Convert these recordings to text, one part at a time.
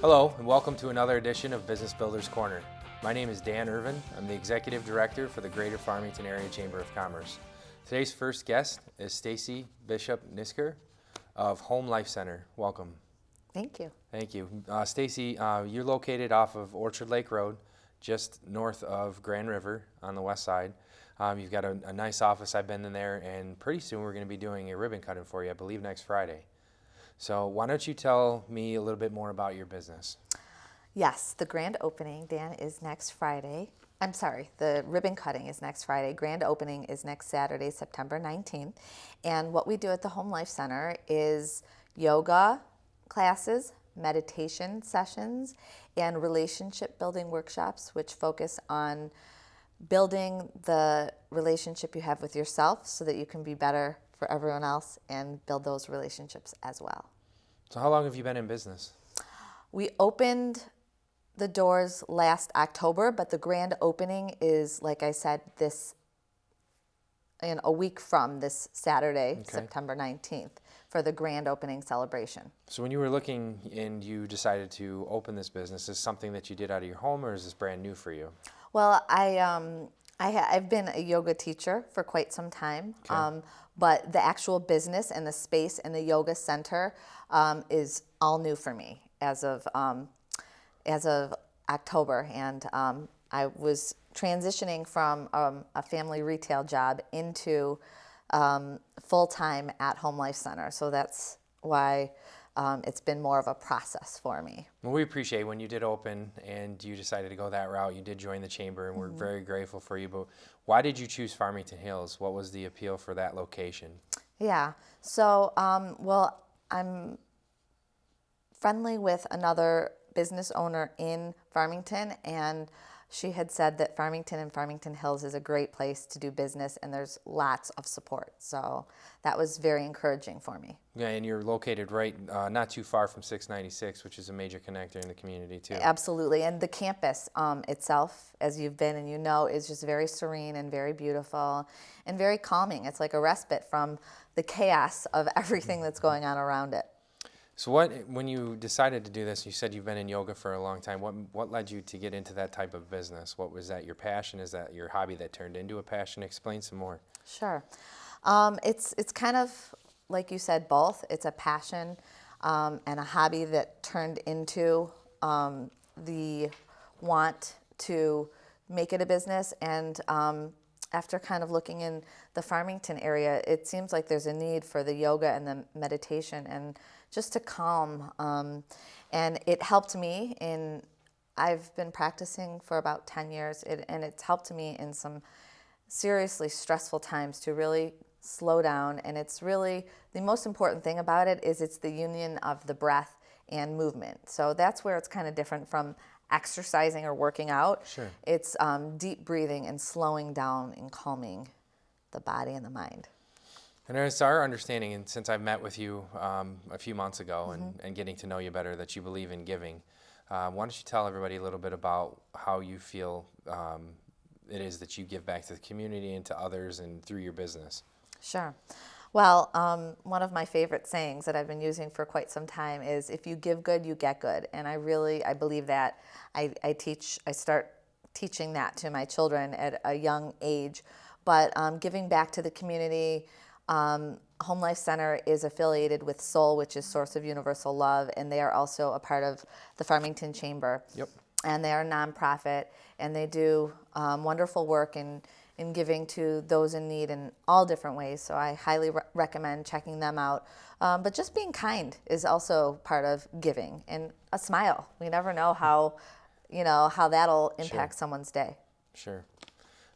Hello, and welcome to another edition of Business Builders Corner. My name is Dan Irvin. I'm the Executive Director for the Greater Farmington Area Chamber of Commerce. Today's first guest is Stacy Bishop-Nisker of Home Life Center. Welcome. Thank you. Thank you. Stacy, you're located off of Orchard Lake Road, just north of Grand River on the west side. You've got a nice office. I've been in there, and pretty soon we're going to be doing a ribbon cutting for you, I believe next Friday. So why don't you tell me a little bit more about your business? Yes, the grand opening, Dan, is next Friday. I'm sorry, the ribbon cutting is next Friday. Grand opening is next Saturday, September 19th. And what we do at the Home Life Center is yoga classes, meditation sessions, and relationship building workshops, which focus on building the relationship you have with yourself so that you can be better for everyone else and build those relationships as well. So how long have you been in business? We opened the doors last October, but the grand opening is, like I said, in a week from this Saturday, okay, September 19th, for the grand opening celebration. So when you were looking and you decided to open this business, is this something that you did out of your home, or is this brand new for you? Well, I've been a yoga teacher for quite some time, okay, but the actual business and the space and the yoga center is all new for me as of October, and I was transitioning from a family retail job into full-time at Home Life Center, so that's why it's been more of a process for me. Well, we appreciate when you did open and you decided to go that route. You did join the chamber, and we're very grateful for you. But why did you choose Farmington Hills? What was the appeal for that location? Yeah, so well, I'm friendly with another business owner in Farmington, and she had said that Farmington and Farmington Hills is a great place to do business, and there's lots of support. So that was very encouraging for me. Yeah, and you're located right not too far from 696, which is a major connector in the community too. Absolutely, and the campus itself, as you've been and you know, is just very serene and very beautiful and very calming. It's like a respite from the chaos of everything that's going on around it. So when you decided to do this, you said you've been in yoga for a long time. What led you to get into that type of business? What was that, your passion? Is that your hobby that turned into a passion? Explain some more. Sure. It's kind of, like you said, both. It's a passion and a hobby that turned into the want to make it a business. And after kind of looking in the Farmington area, it seems like there's a need for the yoga and the meditation and just to calm. And it helped me I've been practicing for about 10 years, and it's helped me in some seriously stressful times to really slow down. And it's really, the most important thing about it is it's the union of the breath and movement. So that's where it's kind of different from exercising or working out. Sure. It's deep breathing and slowing down and calming the body and the mind. And it's our understanding, and since I've met with you a few months ago and getting to know you better, that you believe in giving. Why don't you tell everybody a little bit about how you feel it is that you give back to the community and to others and through your business? Sure. Well, one of my favorite sayings that I've been using for quite some time is, if you give good, you get good. And I believe that. I start teaching that to my children at a young age. But giving back to the community, Home Life Center is affiliated with SOUL, which is Source of Universal Love, and they are also a part of the Farmington Chamber. Yep. And they are a nonprofit, and they do wonderful work in giving to those in need in all different ways. So I highly recommend checking them out. But just being kind is also part of giving, and a smile. We never know how that'll impact someone's day. Sure.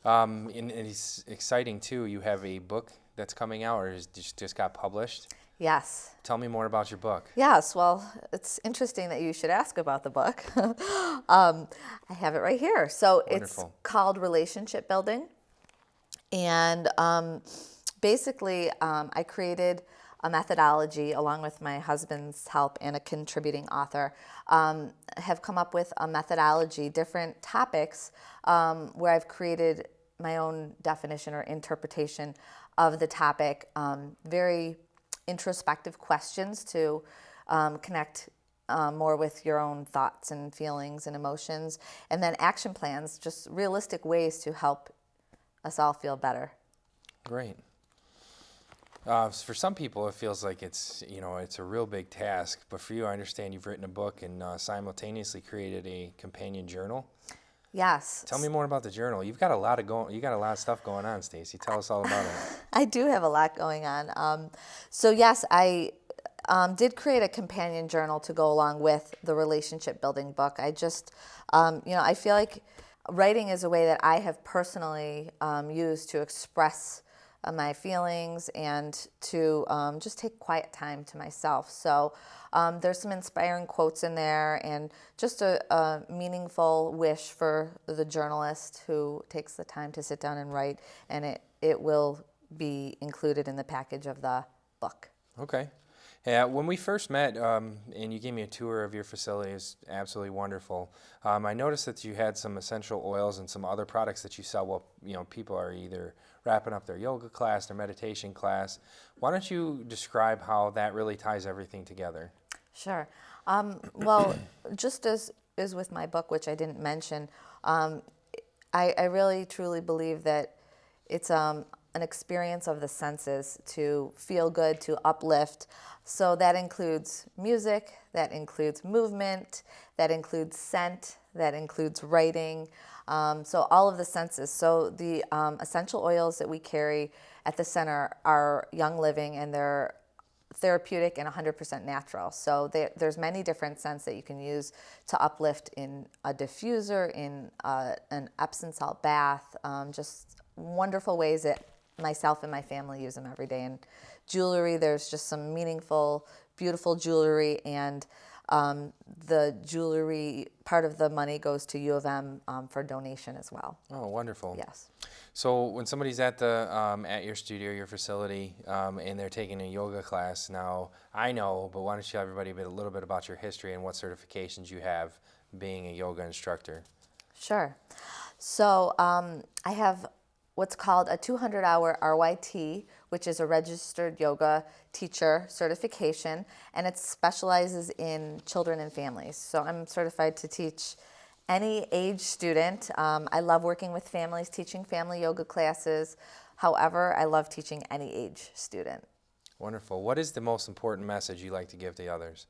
And it's exciting too. You have a book that's coming out, or is just got published? Yes. Tell me more about your book. Yes, well, it's interesting that you should ask about the book. I have it right here. So Wonderful. It's called Relationship Building. And basically, I created a methodology along with my husband's help and a contributing author, have come up with a methodology, different topics, where I've created my own definition or interpretation of the topic, very introspective questions to connect more with your own thoughts and feelings and emotions. And then action plans, just realistic ways to help us all feel better. Great. For some people, it feels like it's a real big task. But for you, I understand you've written a book and simultaneously created a companion journal. Yes. Tell me more about the journal. You got a lot of stuff going on, Stacy. Tell us all about it. I do have a lot going on. So yes, I did create a companion journal to go along with the relationship building book. I just, I feel like writing is a way that I have personally used to express my feelings and to just take quiet time to myself. So there's some inspiring quotes in there and just a meaningful wish for the journalist who takes the time to sit down and write, and it will be included in the package of the book. Okay. Yeah, when we first met, and you gave me a tour of your facility, it was absolutely wonderful. I noticed that you had some essential oils and some other products that you sell while people are either wrapping up their yoga class, their meditation class. Why don't you describe how that really ties everything together? Sure. Well, just as with my book, which I didn't mention, I really truly believe that it's an experience of the senses to feel good, to uplift. So that includes music, that includes movement, that includes scent, that includes writing. So all of the senses. So the essential oils that we carry at the center are Young Living, and they're therapeutic and 100% natural. So there's many different scents that you can use to uplift in a diffuser, in an Epsom salt bath, just wonderful ways that myself and my family use them every day. And jewelry, there's just some meaningful, beautiful jewelry, and the jewelry, part of the money goes to U of M for donation as well. Oh, wonderful. Yes. So when somebody's at your studio, your facility, and they're taking a yoga class, now I know, but why don't you tell everybody a little bit about your history and what certifications you have being a yoga instructor? Sure. So I have what's called a 200-hour RYT, which is a registered yoga teacher certification, and it specializes in children and families. So I'm certified to teach any age student. I love working with families, teaching family yoga classes. However, I love teaching any age student. Wonderful. What is the most important message you like to give to others?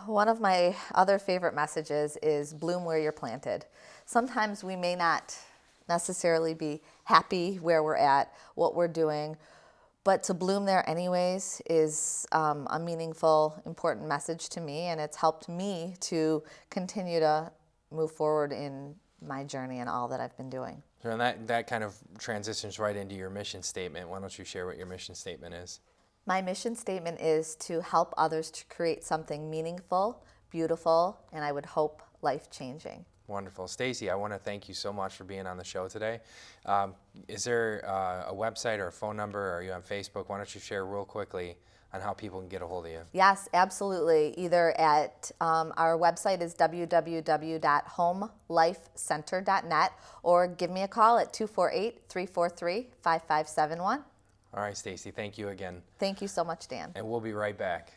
One of my other favorite messages is bloom where you're planted. Sometimes we may not necessarily be happy where we're at, what we're doing, but to bloom there anyways is a meaningful, important message to me, and it's helped me to continue to move forward in my journey and all that I've been doing. And that kind of transitions right into your mission statement. Why don't you share what your mission statement is? My mission statement is to help others to create something meaningful, beautiful, and I would hope life-changing. Wonderful. Stacy, I want to thank you so much for being on the show today. Is there a website or a phone number, or are you on Facebook? Why don't you share real quickly on how people can get a hold of you? Yes, absolutely. Either at our website is www.homelifecenter.net, or give me a call at 248-343-5571. All right, Stacy, thank you again. Thank you so much, Dan. And we'll be right back.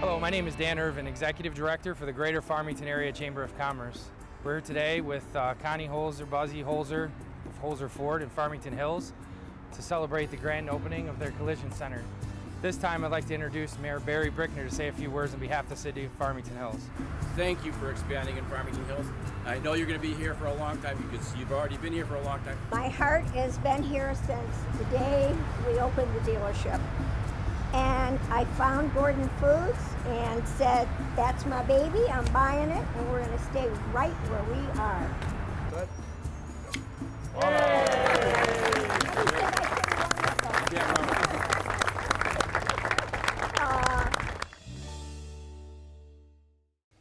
Hello, my name is Dan Irvin, Executive Director for the Greater Farmington Area Chamber of Commerce. We're here today with Connie Holzer, Buzzy Holzer of Holzer Ford in Farmington Hills to celebrate the grand opening of their collision center. This time I'd like to introduce Mayor Barry Brickner to say a few words on behalf of the city of Farmington Hills. Thank you for expanding in Farmington Hills. I know you're going to be here for a long time because you've already been here for a long time. My heart has been here since the day we opened the dealership. And I found Gordon Foods and said, that's my baby, I'm buying it, and we're going to stay right where we are. Good.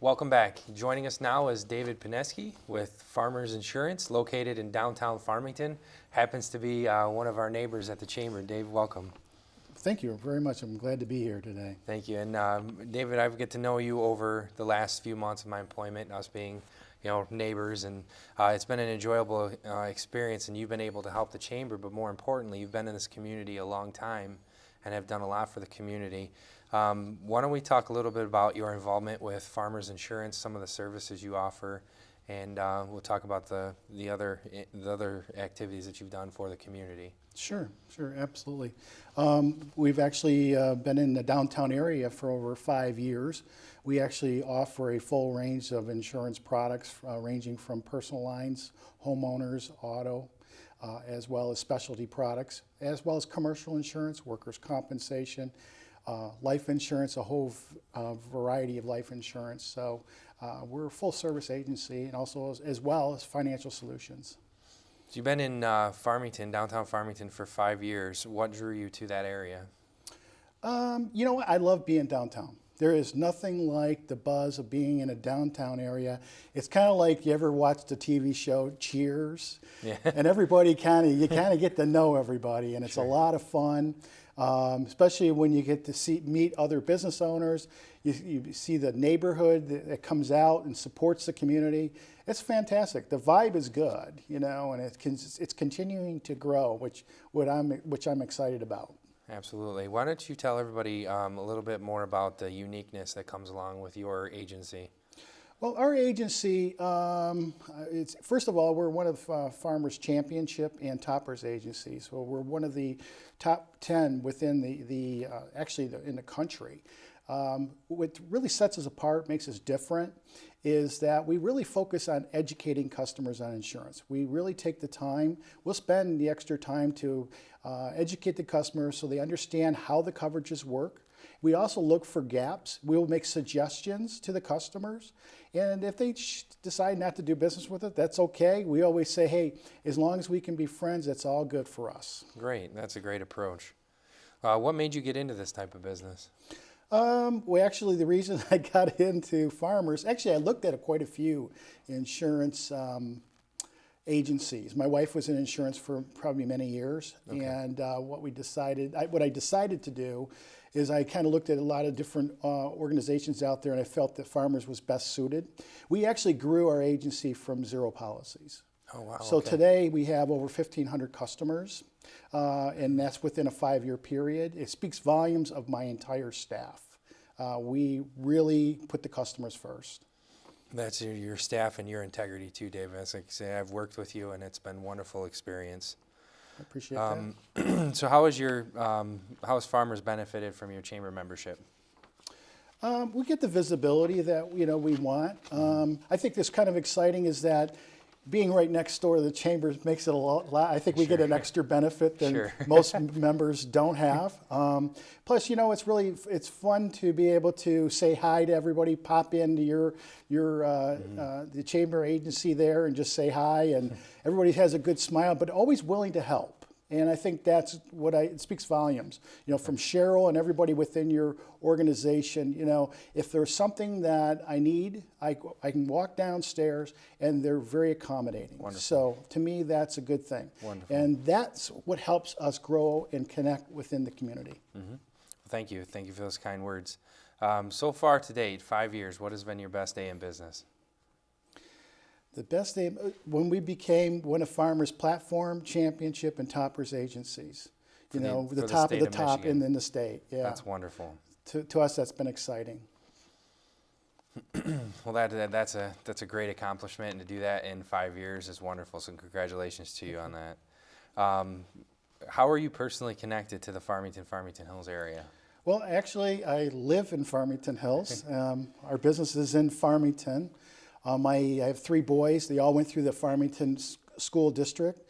Welcome back. Joining us now is David Pineski with Farmers Insurance, located in downtown Farmington. Happens to be one of our neighbors at the chamber. Dave, welcome. Thank you very much. I'm glad to be here today. Thank you. And David, I've get to know you over the last few months of my employment, us being, neighbors, and it's been an enjoyable experience. And you've been able to help the chamber, but more importantly, you've been in this community a long time and have done a lot for the community. Why don't we talk a little bit about your involvement with Farmers Insurance, some of the services you offer, and we'll talk about the other activities that you've done for the community. Sure, absolutely. We've actually been in the downtown area for over 5 years. We actually offer a full range of insurance products ranging from personal lines, homeowners, auto, as well as specialty products, as well as commercial insurance, workers' compensation, life insurance, a whole variety of life insurance. So we're a full service agency, and also as well as financial solutions. So you've been in downtown Farmington for 5 years. What drew you to that area? You know what? I love being downtown. There is nothing like the buzz of being in a downtown area. It's kind of like, you ever watched the TV show Cheers? Yeah. And everybody you kind of get to know everybody, and it's a lot of fun, especially when you get to meet other business owners. You see the neighborhood that comes out and supports the community. It's fantastic. The vibe is good, and it's continuing to grow, which I'm excited about. Absolutely. Why don't you tell everybody a little bit more about the uniqueness that comes along with your agency? Well, our agency, first of all, we're one of Farmers Championship and Toppers agencies. So we're one of the top 10 within in the country. What really sets us apart, makes us different, is that we really focus on educating customers on insurance. We really take the time, we'll spend the extra time to educate the customers so they understand how the coverages work. We also look for gaps. We'll make suggestions to the customers. And if they decide not to do business with it, that's okay. We always say, hey, as long as we can be friends, that's all good for us. Great. That's a great approach. What made you get into this type of business? Well, actually, the reason I got into Farmers, I looked at quite a few insurance agencies. My wife was in insurance for probably many years, and what I decided to do is I kind of looked at a lot of different organizations out there, and I felt that Farmers was best suited. We actually grew our agency from 0 policies. Oh, wow. So today we have over 1,500 customers, and that's within a 5-year period. It speaks volumes of my entire staff. We really put the customers first. That's your staff and your integrity too, David. As I say, I've worked with you, and it's been a wonderful experience. I appreciate that. So how has Farmers benefited from your chamber membership? We get the visibility that we want. I think this kind of exciting is that being right next door to the chambers makes it a lot. I think we get an extra benefit than most members don't have. Plus, it's fun to be able to say hi to everybody, pop into the chamber agency there and just say hi, and everybody has a good smile, but always willing to help. And I think that's it speaks volumes, from Cheryl and everybody within your organization. If there's something that I need, I can walk downstairs, and they're very accommodating. Wonderful. So to me, that's a good thing. Wonderful. And that's what helps us grow and connect within the community. Mm-hmm. Well, thank you. Thank you for those kind words. So far to date, 5 years, what has been your best day in business? The best day, when we became one of Farmers' Platform, Championship, and Toppers agencies. The top of the top Michigan. in the state. Yeah. That's wonderful. To us, that's been exciting. Well, that's a great accomplishment, and to do that in 5 years is wonderful. So congratulations to you on that. How are you personally connected to the Farmington Hills area? Well, actually, I live in Farmington Hills. Our business is in Farmington. I have 3 boys. They all went through the Farmington School District.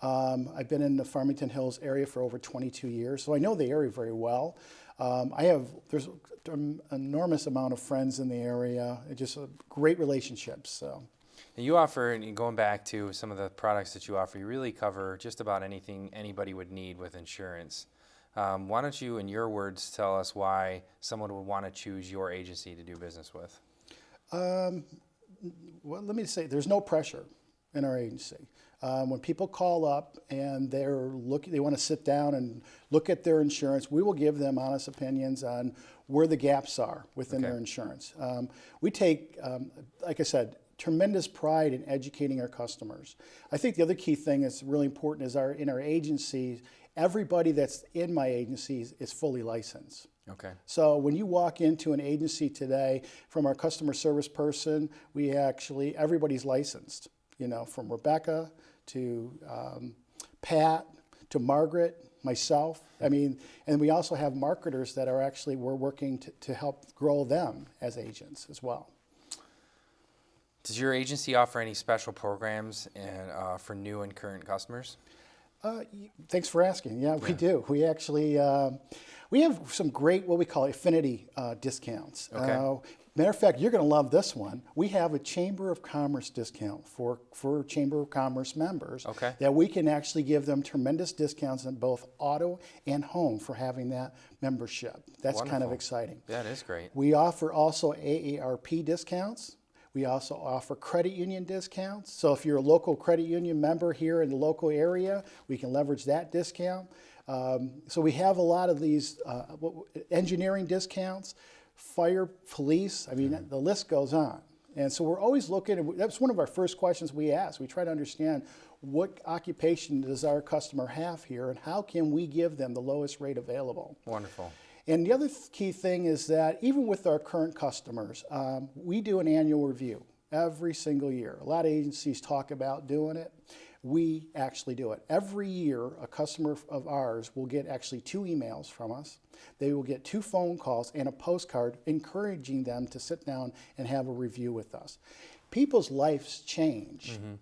I've been in the Farmington Hills area for over 22 years, so I know the area very well. There's an enormous amount of friends in the area, just great relationships. So. And you offer, and going back to some of the products that you offer, you really cover just about anything anybody would need with insurance. Why don't you, in your words, tell us why someone would want to choose your agency to do business with? Well, let me say, there's no pressure. in our agency. When people call up and they want to sit down and look at their insurance, we will give them honest opinions on where the gaps are within their insurance. We take, like I said, tremendous pride in educating our customers. I think the other key thing that's really important is in our agencies, everybody that's in my agencies is fully licensed. Okay. So when you walk into an agency today, from our customer service person, everybody's licensed. You know, from Rebecca to Pat to Margaret, myself. I mean, and we also have marketers that are we're working to help grow them as agents as well. Does your agency offer any special programs for new and current customers? Thanks for asking. Yeah, we do. We actually we have some great what we call affinity discounts. Okay. Matter of fact, you're going to love this one. We have a Chamber of Commerce discount for Chamber of Commerce members. Okay. That we can actually give them tremendous discounts on both auto and home for having that membership. That's kind of Wonderful. exciting. That is great. We offer also AARP discounts. We also offer credit union discounts. So if you're a local credit union member here in the local area, we can leverage that discount. So we have a lot of these engineering discounts, fire, police. I mean, the list goes on. And so we're always looking, that's one of our first questions we ask. We try to understand what occupation does our customer have here and how can we give them the lowest rate available. Wonderful. And the other key thing is that even with our current customers, we do an annual review every single year. A lot of agencies talk about doing it. We actually do it. Every year, a customer of ours will get actually 2 emails from us. They will get 2 phone calls and a postcard encouraging them to sit down and have a review with us. People's lives change. Mm-hmm.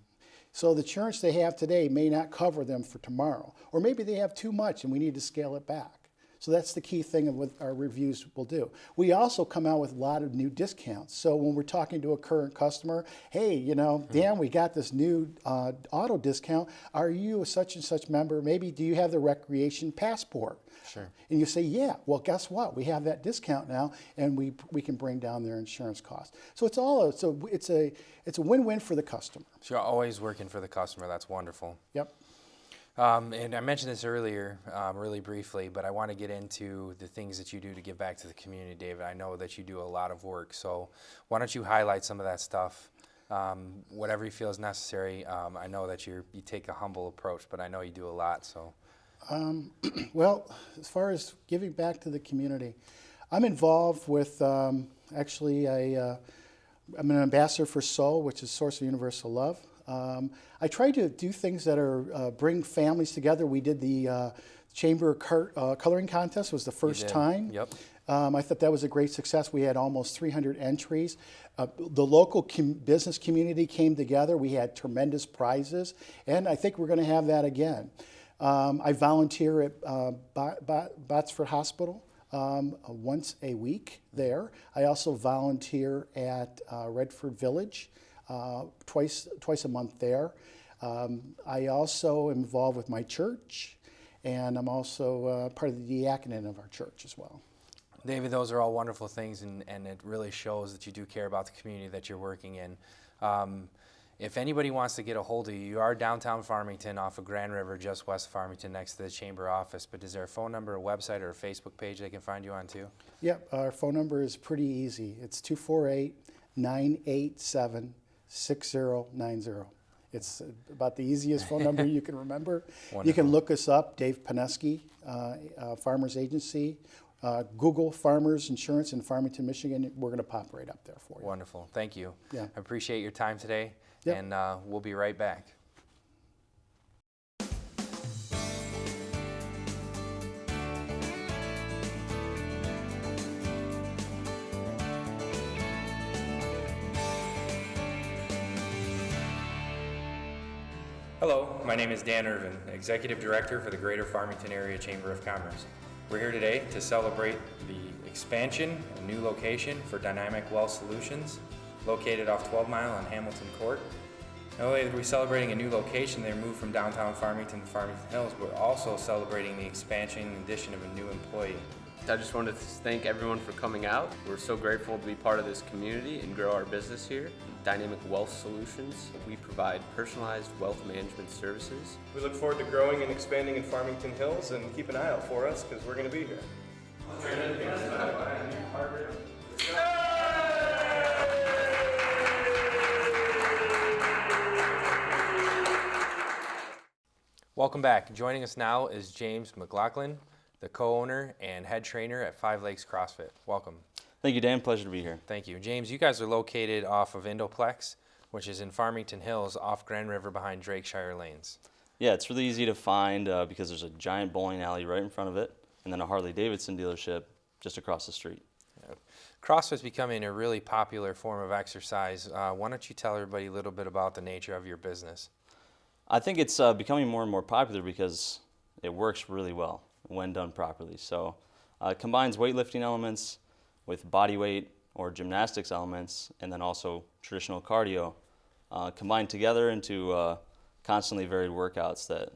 So the insurance they have today may not cover them for tomorrow. Or maybe they have too much and we need to scale it back. So that's the key thing of what our reviews will do. We also come out with a lot of new discounts. So when we're talking to a current customer, hey, you know, Dan, we got this new auto discount. Are you a such and such member? Maybe do you have the recreation passport? Sure. And you say, yeah. Well, guess what? We have that discount now, and we can bring down their insurance costs. So it's a win-win for the customer. So you're always working for the customer. That's wonderful. Yep. And I mentioned this earlier, really briefly, but I want to get into the things that you do to give back to the community, David. I know that you do a lot of work, so why don't you highlight some of that stuff, whatever you feel is necessary. I know that you take a humble approach, but I know you do a lot. So, well, as far as giving back to the community, I'm involved with I'm an ambassador for SOUL, which is Source of Universal Love. I try to do things that are bring families together. We did the Chamber Coloring Contest. Was the first time. Yep. I thought that was a great success. We had almost 300 entries. The local business community came together. We had tremendous prizes, and I think we're going to have that again. I volunteer at Botsford Hospital once a week there. I also volunteer at Redford Village. Twice a month there. I also am involved with my church, and I'm also part of the diaconate of our church as well. David, those are all wonderful things, and it really shows that you do care about the community that you're working in. If anybody wants to get a hold of you, you are downtown Farmington off of Grand River, just west of Farmington, next to the Chamber office, but is there a phone number, a website, or a Facebook page they can find you on too? Yep, our phone number is pretty easy. It's 248-987-6090. It's about the easiest phone number you can remember. Wonderful. You can look us up, Dave Pineski, Farmers Agency. Google Farmers Insurance in Farmington, Michigan. We're going to pop right up there for you. Wonderful. Thank you. Yeah. I appreciate your time today, Yep. and we'll be right back. Hello, my name is Dan Irvin, Executive Director for the Greater Farmington Area Chamber of Commerce. We're here today to celebrate the expansion and new location for Dynamic Well Solutions, located off 12 Mile on Hamilton Court. Not only are we celebrating a new location, they moved from downtown Farmington to Farmington Hills, but we're also celebrating the expansion and addition of a new employee. I just wanted to thank everyone for coming out. We're so grateful to be part of this community and grow our business here. Dynamic Wealth Solutions. We provide personalized wealth management services. We look forward to growing and expanding in Farmington Hills, and keep an eye out for us because we're going to be here. Welcome back. Joining us now is James McLaughlin, the co-owner and head trainer at Five Lakes CrossFit. Welcome. Thank you, Dan. Pleasure to be here. Thank you. James, you guys are located off of Indoplex, which is in Farmington Hills off Grand River behind Drakeshire Lanes. Yeah, it's really easy to find because there's a giant bowling alley right in front of it, and then a Harley-Davidson dealership just across the street. CrossFit's becoming a really popular form of exercise. Why don't you tell everybody a little bit about the nature of your business? I think it's becoming more and more popular because it works really well when done properly. So it combines weightlifting elements with body weight or gymnastics elements, and then also traditional cardio combined together into constantly varied workouts that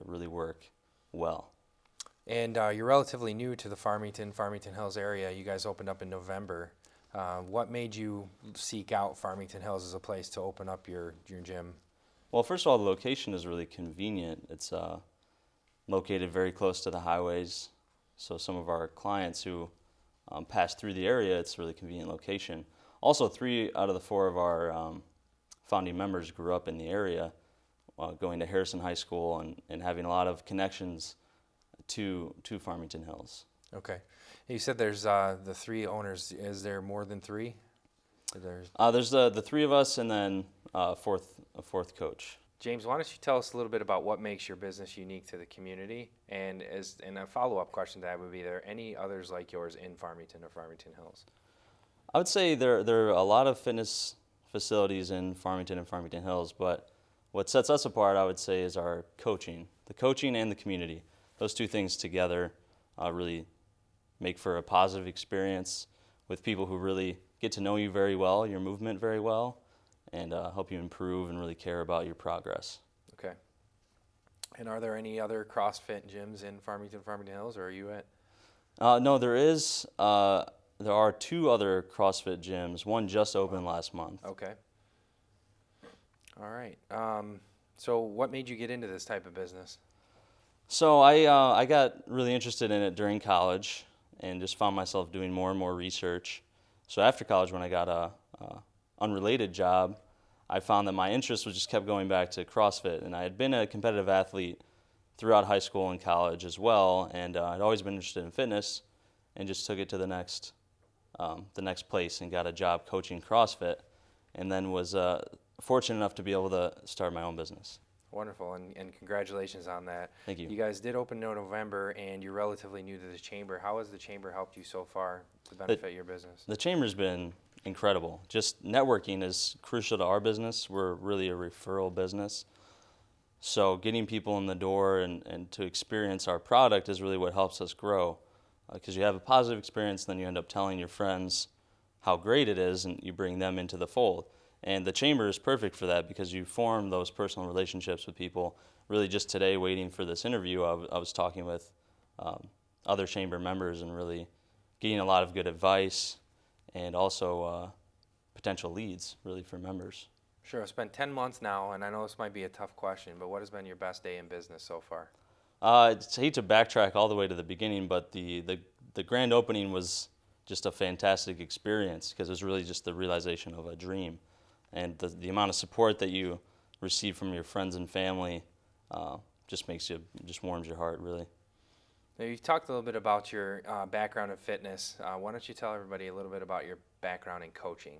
really work well. And you're relatively new to the Farmington Hills area. You guys opened up in November. What made you seek out Farmington Hills as a place to open up your gym? Well, first of all, the location is really convenient. It's located very close to the highways, so some of our clients who pass through the area, it's a really convenient location. Also, 3 out of the 4 of our founding members grew up in the area, going to Harrison High School and having a lot of connections to Farmington Hills. Okay. You said there's the 3 owners. Is there more than 3? There's the 3 of us and then a fourth coach. James, why don't you tell us a little bit about what makes your business unique to the community? And a follow-up question to that would be, are there any others like yours in Farmington or Farmington Hills? I would say there are a lot of fitness facilities in Farmington and Farmington Hills, but what sets us apart, I would say, is our coaching. The coaching and the community. Those 2 things together really make for a positive experience with people who really get to know you very well, your movement very well, and help you improve and really care about your progress. Okay. And are there any other CrossFit gyms in Farmington Hills, or are you at? No, there is. There are 2 other CrossFit gyms. One just opened last month. Okay. All right. So what made you get into this type of business? So I got really interested in it during college and just found myself doing more and more research. So after college, when I got a unrelated job, I found that my interest was just kept going back to CrossFit, and I had been a competitive athlete throughout high school and college as well, and I'd always been interested in fitness, and just took it to the next place and got a job coaching CrossFit, and then was fortunate enough to be able to start my own business. Wonderful, and congratulations on that. Thank you. You guys did open in November, and you're relatively new to the chamber. How has the chamber helped you so far to benefit your business? The chamber's been incredible. Just networking is crucial to our business. We're really a referral business. So getting people in the door and to experience our product is really what helps us grow. Because you have a positive experience, then you end up telling your friends how great it is, and you bring them into the fold. And the chamber is perfect for that because you form those personal relationships with people. Really just today, waiting for this interview, I was talking with other chamber members and really getting a lot of good advice and also potential leads, really, for members. Sure. It's been 10 months now, and I know this might be a tough question, but what has been your best day in business so far? I hate to backtrack all the way to the beginning, but the grand opening was just a fantastic experience because it was really just the realization of a dream. And the amount of support that you receive from your friends and family just warms your heart, really. Now, you've talked a little bit about your background in fitness. Why don't you tell everybody a little bit about your background in coaching?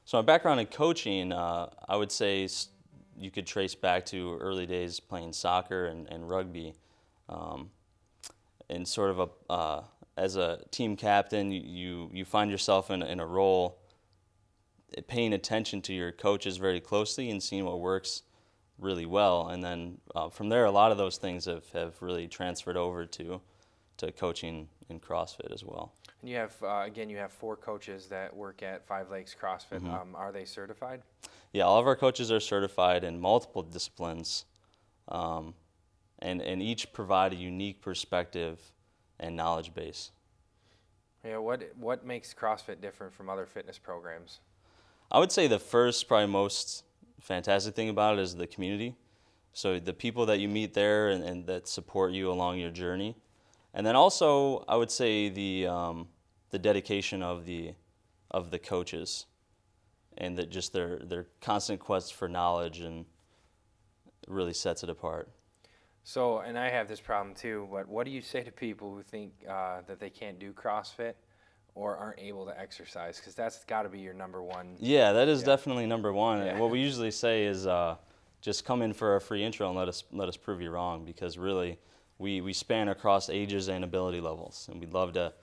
So my background in coaching, I would say you could trace back to early days playing soccer and rugby. And sort of as a team captain, you find yourself in a role paying attention to your coaches very closely and seeing what works really well. And then from there, a lot of those things have really transferred over to coaching in CrossFit as well. And you have, again, you have 4 coaches that work at Five Lakes CrossFit. Mm-hmm. Are they certified? Yeah, all of our coaches are certified in multiple disciplines, and each provide a unique perspective and knowledge base. Yeah, what makes CrossFit different from other fitness programs? I would say the first, probably most fantastic thing about it is the community. So the people that you meet there and that support you along your journey. And then also, I would say the dedication of the coaches, and that just their constant quest for knowledge, and really sets it apart. So, and I have this problem too, but what do you say to people who think that they can't do CrossFit or aren't able to exercise? Because that's got to be your number one. Yeah, that is definitely number one. Yeah. And what we usually say is just come in for a free intro and let us prove you wrong, because really we span across ages and ability levels, and we'd love to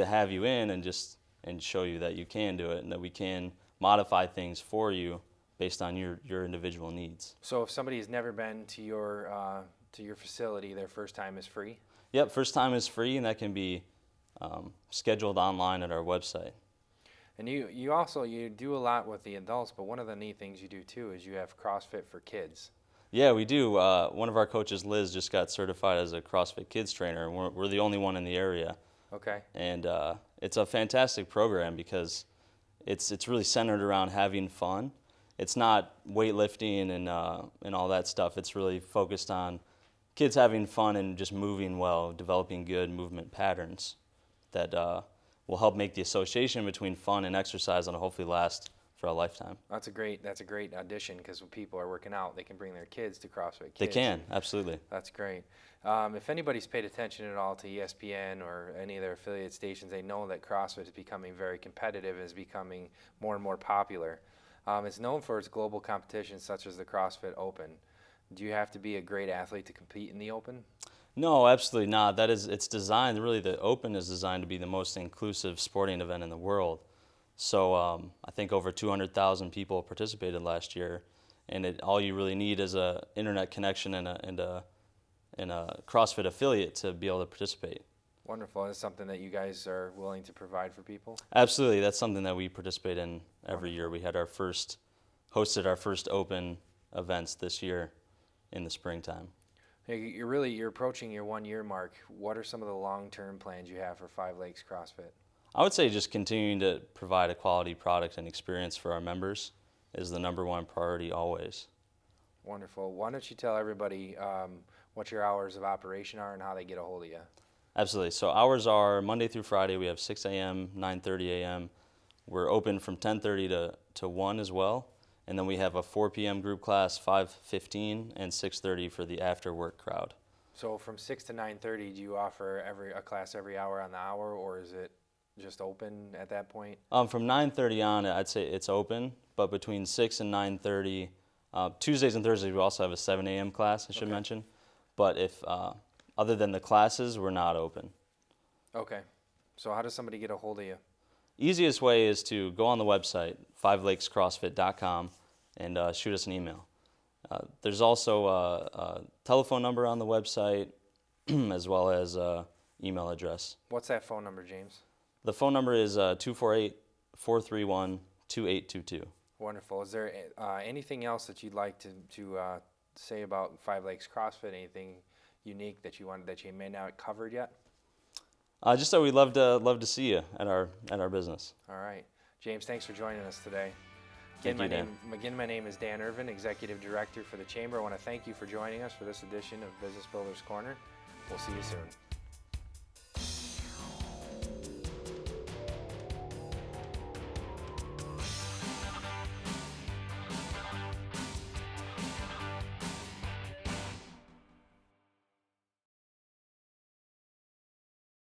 have you in and show you that you can do it and that we can modify things for you based on your individual needs. So if somebody's never been to your facility, their first time is free? Yep, first time is free, and that can be scheduled online at our website. And you do a lot with the adults, but one of the neat things you do too is you have CrossFit for kids. Yeah, we do. One of our coaches, Liz, just got certified as a CrossFit Kids trainer, and we're the only one in the area. Okay. And it's a fantastic program because it's really centered around having fun. It's not weightlifting and all that stuff. It's really focused on kids having fun and just moving well, developing good movement patterns that will help make the association between fun and exercise and hopefully last for a lifetime. That's a great addition, because when people are working out, they can bring their kids to CrossFit Kids. They can, absolutely. That's great. If anybody's paid attention at all to ESPN or any of their affiliate stations, they know that CrossFit is becoming very competitive and is becoming more and more popular. It's known for its global competitions such as the CrossFit Open. Do you have to be a great athlete to compete in the Open? No, absolutely not. It's designed, really the Open is designed to be the most inclusive sporting event in the world. So I think over 200,000 people participated last year, and all you really need is an internet connection and a CrossFit affiliate to be able to participate. Wonderful. Is something that you guys are willing to provide for people? Absolutely. That's something that we participate in every year. We had hosted our first Open events this year in the springtime. Hey, you're approaching your 1 year mark. What are some of the long-term plans you have for Five Lakes CrossFit? I would say just continuing to provide a quality product and experience for our members is the number one priority always. Wonderful. Why don't you tell everybody what your hours of operation are and how they get a hold of you? Absolutely. So hours are Monday through Friday. We have 6 a.m., 9:30 a.m. We're open from 10:30 to 1 as well. And then we have a 4 p.m. group class, 5:15, and 6:30 for the after-work crowd. So from 6 to 9:30, do you offer a class every hour on the hour, or is it just open at that point? From 9:30 on, I'd say it's open, but between 6 and 9:30, Tuesdays and Thursdays we also have a 7 a.m. class, I should mention. But if other than the classes, we're not open. Okay. So how does somebody get a hold of you? Easiest way is to go on the website, fivelakescrossfit.com, and shoot us an email. There's also a telephone number on the website, as well as an email address. What's that phone number, James? The phone number is 248-431-2822. Wonderful. Is there anything else that you'd like to say about Five Lakes CrossFit? Anything unique that you may not have covered yet? Just that we'd love to see you at our business. All right. James, thanks for joining us today. Thank you, Dan. My name is Dan Irvin, Executive Director for the Chamber. I want to thank you for joining us for this edition of Business Builders Corner. We'll see you soon.